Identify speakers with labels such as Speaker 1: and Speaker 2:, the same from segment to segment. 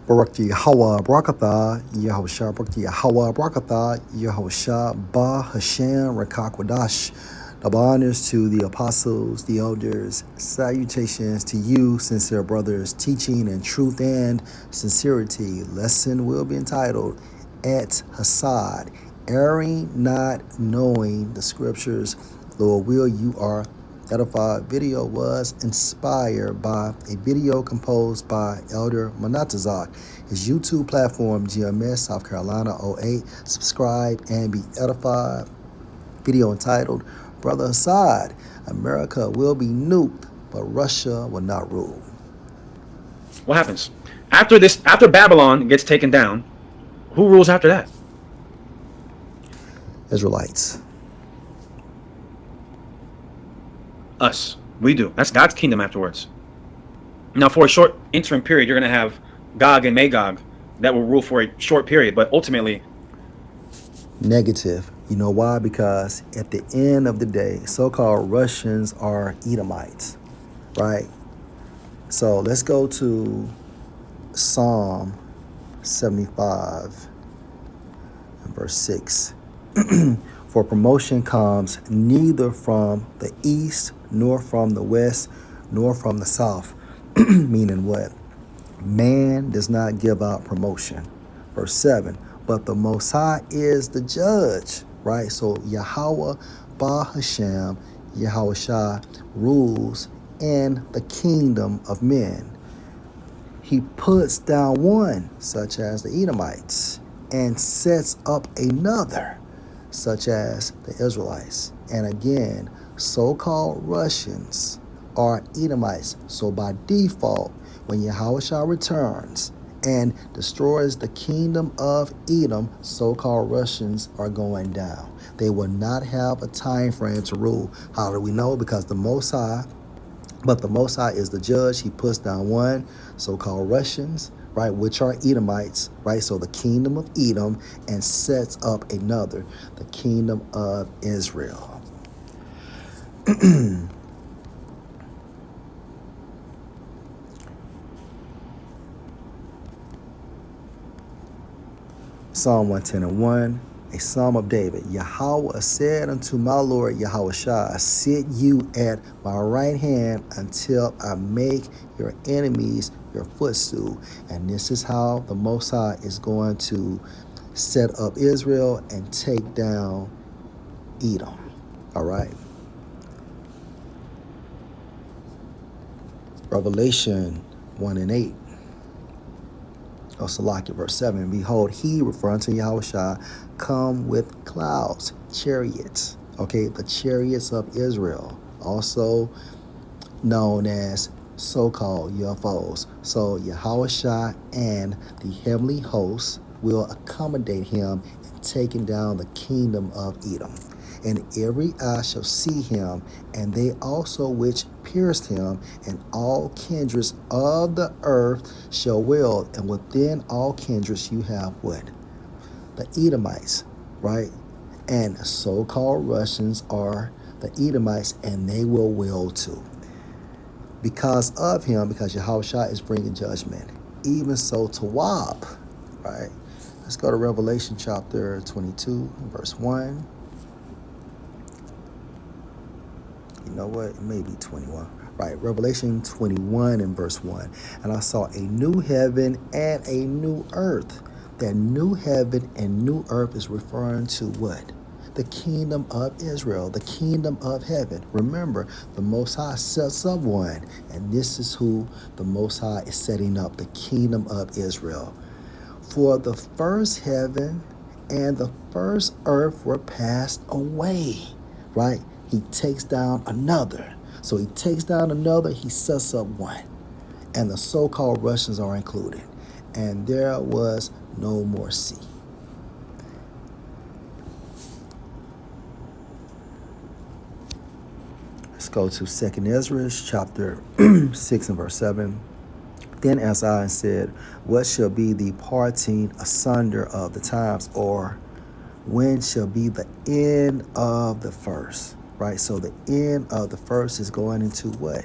Speaker 1: Barak Yahweh Barakatha, Yahusha Barak Yahweh Barakatha, Yahusha Ba Hashem Rakakwadash. Double honors to the apostles, the elders, salutations to you, sincere brothers, teaching in truth and sincerity. Lesson will be entitled At Hasad, Erring Not Knowing the Scriptures. Lord will, you are edified. Video was inspired by a video composed by Elder Monatazak. His YouTube platform, GMS South Carolina '08. Subscribe and be edified. Video entitled Brother Hasad, America will be nuked, but Russia will not rule.
Speaker 2: What happens? After Babylon gets taken down, who rules after that?
Speaker 1: Israelites.
Speaker 2: Us. We do. That's God's kingdom afterwards. Now, for a short interim period, you're going to have Gog and Magog that will rule for a short period, but ultimately,
Speaker 1: Negative. You know why? Because at the end of the day, so-called Russians are Edomites, right? So let's go to Psalm 75 and verse 6. For promotion comes neither from the east, nor from the west, nor from the south. Meaning what? Man does not give out promotion. Verse 7. But the Most High is the judge, right? So Yahweh Ba Hashem, Yahweh Shah, rules in the kingdom of men. He puts down one, such as the Edomites, and sets up another, such as the Israelites. And again, so-called Russians are Edomites. So by default, when Yahushua returns and destroys the kingdom of Edom, so-called Russians are going down. They will not have a time frame to rule. How do we know? Because the Most High, but the Most High is the judge. He puts down one, so-called Russians, right, which are Edomites, right? So the kingdom of Edom, and sets up another, the kingdom of Israel. Psalm 110:1, a psalm of David. Yahweh said unto my Lord Yahushua, sit you at my right hand until I make your enemies your footstool. And this is how the Most High is going to set up Israel and take down Edom. All right. Revelation 1:8. Salaki, verse 7. Behold, he, referring to Yahushua, come with clouds, chariots. Okay, the chariots of Israel, also known as so-called UFOs. So Yahushua and the heavenly hosts will accommodate him in taking down the kingdom of Edom. And every eye shall see him, and they also which pierced him, and all kindreds of the earth shall wail. And within all kindreds you have what? The Edomites, right? And so-called Russians are the Edomites, and they will wail too. Because of him, because Yahushua is bringing judgment. Even so, Tawab, right? Let's go to Revelation chapter 22, verse 1. You know what? It may be 21. Right, Revelation 21 and verse 1. And I saw a new heaven and a new earth. That new heaven and new earth is referring to what? The kingdom of Israel, the kingdom of heaven. Remember, the Most High sets up one, and this is who the Most High is setting up, the kingdom of Israel. For the first heaven and the first earth were passed away, right? He takes down another. So he takes down another, he sets up one. And the so-called Russians are included. And there was no more sea. Let's go to 2nd Ezra, chapter 6 and verse 7. Then asked I and said, what shall be the parting asunder of the times, or when shall be the end of the first? Right, so the end of the first is going into what?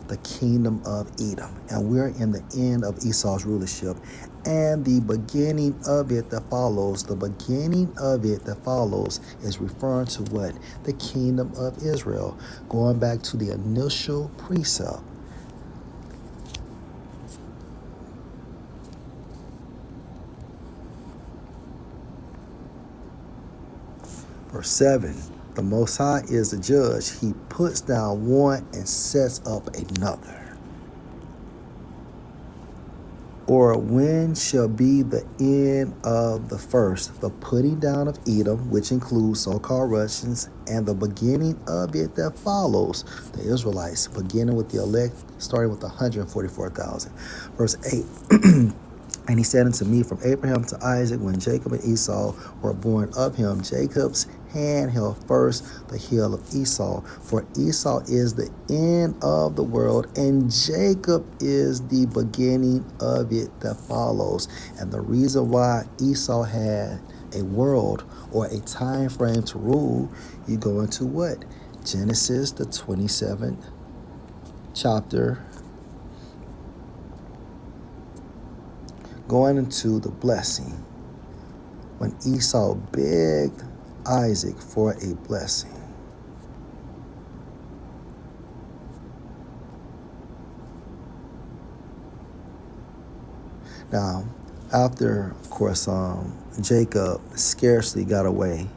Speaker 1: The the kingdom of Edom. And we're in the end of Esau's rulership. And the beginning of it that follows, the beginning of it that follows is referring to what? The kingdom of Israel. Going back to the initial precept. Verse 7, the Most High is the judge. He puts down one and sets up another. Or when shall be the end of the first, the putting down of Edom, which includes so-called Russians, and the beginning of it that follows, the Israelites, beginning with the elect, starting with 144,000. Verse 8, and he said unto me, from Abraham to Isaac, when Jacob and Esau were born of him, Jacob's hand held first the heel of Esau, for Esau is the end of the world, and Jacob is the beginning of it that follows. And the reason why Esau had a world or a time frame to rule, you go into what? Genesis, the 27th chapter, going into the blessing, when Esau begged Isaac for a blessing. Now, after, of course, Jacob scarcely got away,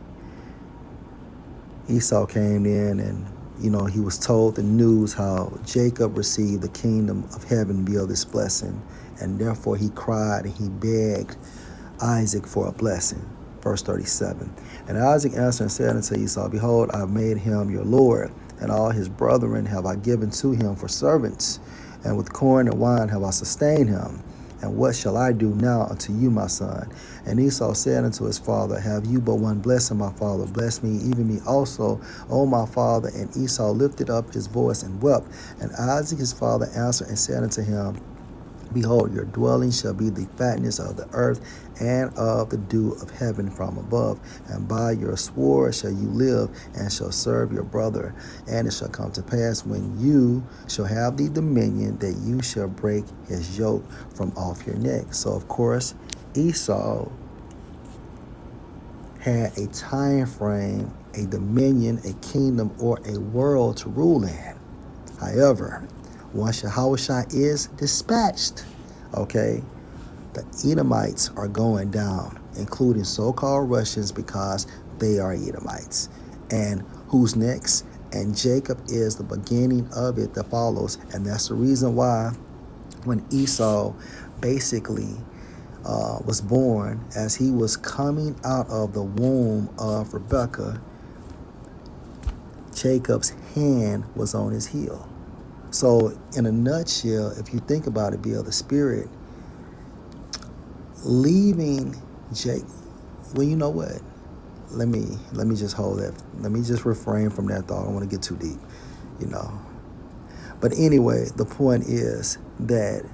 Speaker 1: Esau came in and, he was told the news how Jacob received the kingdom of heaven via this blessing, and therefore he cried and he begged Isaac for a blessing. Verse 37, and Isaac answered and said unto Esau, behold, I have made him your lord, and all his brethren have I given to him for servants, and with corn and wine have I sustained him. And what shall I do now unto you, my son? And Esau said unto his father, have you but one blessing, my father? Bless me, even me also, O my father. And Esau lifted up his voice and wept. And Isaac his father answered and said unto him, behold, your dwelling shall be the fatness of the earth and of the dew of heaven from above. And by your sword shall you live, and shall serve your brother. And it shall come to pass, when you shall have the dominion, that you shall break his yoke from off your neck. So, of course, Esau had a time frame, a dominion, a kingdom, or a world to rule in. However, once Yahushua is dispatched, okay, the Edomites are going down, including so-called Russians, because they are Edomites. And who's next? And Jacob is the beginning of it that follows. And that's the reason why when Esau basically was born, as he was coming out of the womb of Rebekah, Jacob's hand was on his heel. So in a nutshell, if you think about it via the spirit, leaving Jake, well, you know what? Let me just hold that. Let me just refrain from that thought. I don't want to get too deep, But anyway, the point is that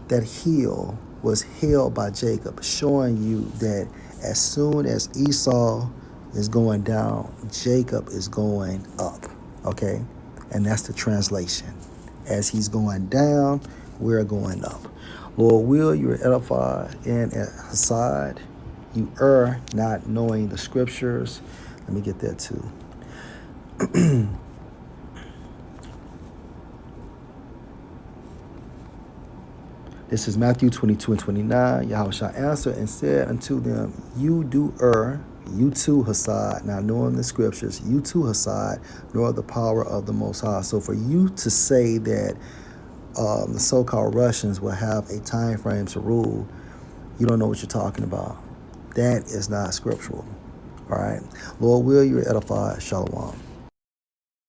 Speaker 1: that heel was held by Jacob, showing you that as soon as Esau is going down, Jacob is going up. Okay? And that's the translation. As he's going down, we're going up. Lord, will you edify in Hasad? You err not knowing the scriptures. Let me get that too. This is Matthew 22 and 29. Yahushua answered and said unto them, you do err, you too, Hasad, not knowing the scriptures, you too, Hasad, nor the power of the Most High. So for you to say that the so-called Russians will have a time frame to rule, you don't know what you're talking about. That is not scriptural. All right. Lord, will you edify? Shalom.